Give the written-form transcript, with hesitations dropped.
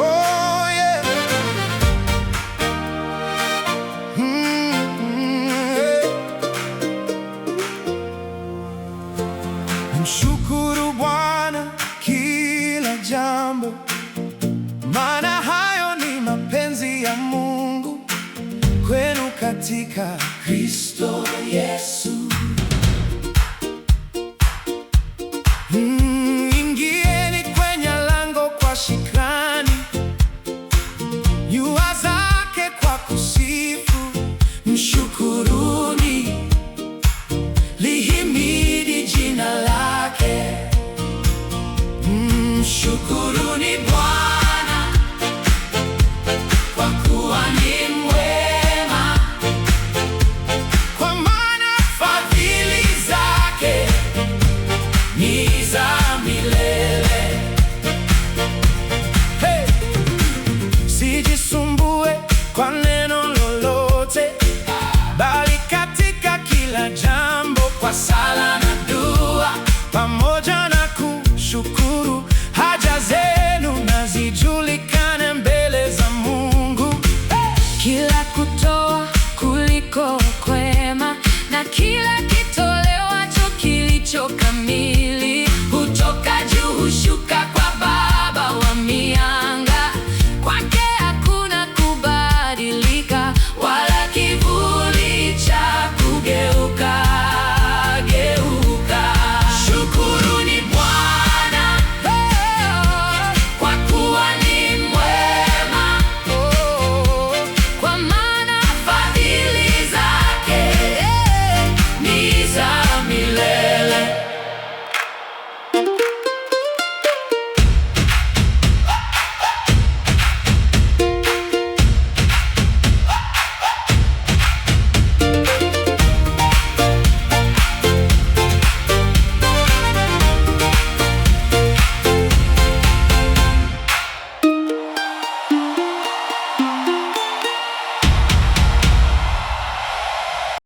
Oh, yeah. Mshukuru Bwana kila jambo, maana hayo ni mapenzi ya Mungu kwenu katika Kristo Yesu. Ingieni kwenye lango kwa shukrani, nyua zake kwa kusifu. Mshukuruni, lihimidi jina lake. Mshukuru